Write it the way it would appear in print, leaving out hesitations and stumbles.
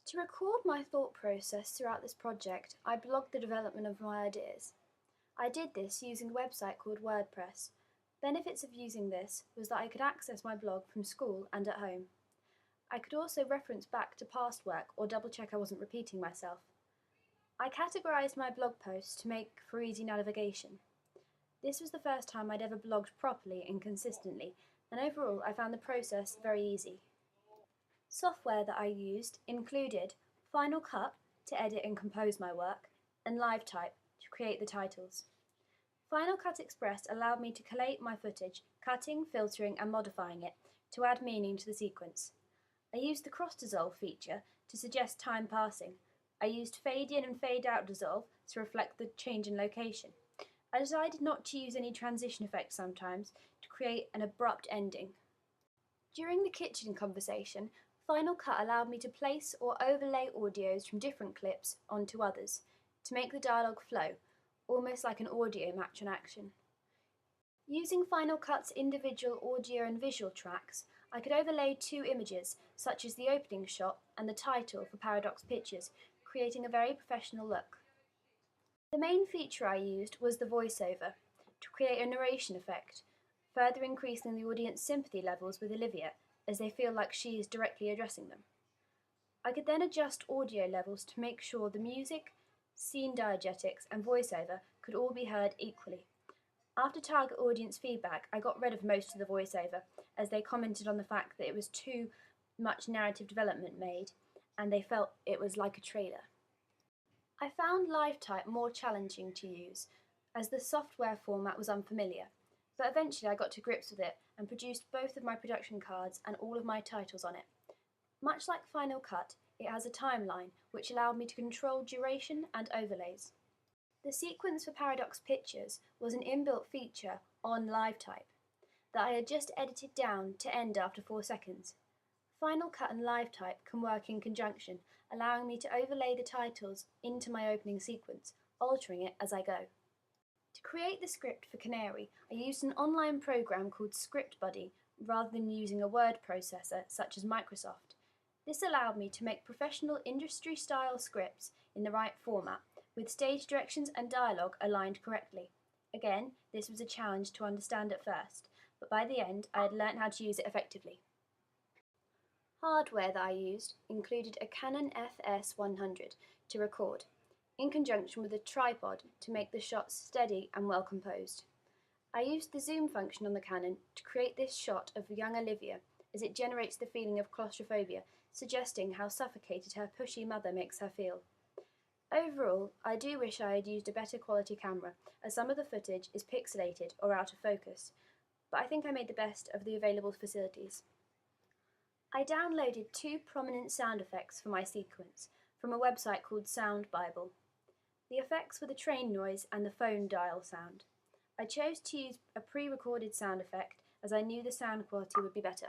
To record my thought process throughout this project, I blogged the development of my ideas. I did this using a website called WordPress. Benefits of using this was that I could access my blog from school and at home. I could also reference back to past work or double check I wasn't repeating myself. I categorised my blog posts to make for easy navigation. This was the first time I'd ever blogged properly and consistently, and overall I found the process very easy. Software that I used included Final Cut to edit and compose my work, and LiveType to create the titles. Final Cut Express allowed me to collate my footage, cutting, filtering and modifying it to add meaning to the sequence. I used the cross dissolve feature to suggest time passing. I used fade in and fade out dissolve to reflect the change in location. I decided not to use any transition effects sometimes to create an abrupt ending. During the kitchen conversation, Final Cut allowed me to place or overlay audios from different clips onto others to make the dialogue flow, almost like an audio match on action. Using Final Cut's individual audio and visual tracks, I could overlay two images, such as the opening shot and the title for Paradox Pictures, creating a very professional look. The main feature I used was the voiceover, to create a narration effect, further increasing the audience sympathy levels with Olivia as they feel like she is directly addressing them. I could then adjust audio levels to make sure the music, scene diegetics and voiceover could all be heard equally. After target audience feedback, I got rid of most of the voiceover as they commented on the fact that it was too much narrative development made and they felt it was like a trailer. I found LiveType more challenging to use as the software format was unfamiliar, but eventually I got to grips with it and produced both of my production cards and all of my titles on it. Much like Final Cut, it has a timeline which allowed me to control duration and overlays. The sequence for Paradox Pictures was an inbuilt feature on LiveType that I had just edited down to end after 4 seconds. Final Cut and LiveType can work in conjunction, allowing me to overlay the titles into my opening sequence, altering it as I go. To create the script for Canary, I used an online program called ScriptBuddy rather than using a word processor such as Microsoft. This allowed me to make professional industry-style scripts in the right format, with stage directions and dialogue aligned correctly. Again, this was a challenge to understand at first, but by the end I had learnt how to use it effectively. Hardware that I used included a Canon FS100 to record, in conjunction with a tripod to make the shots steady and well composed. I used the zoom function on the Canon to create this shot of young Olivia as it generates the feeling of claustrophobia, suggesting how suffocated her pushy mother makes her feel. Overall, I do wish I had used a better quality camera, as some of the footage is pixelated or out of focus, but I think I made the best of the available facilities. I downloaded 2 prominent sound effects for my sequence from a website called Sound Bible. The effects were the train noise and the phone dial sound. I chose to use a pre-recorded sound effect as I knew the sound quality would be better.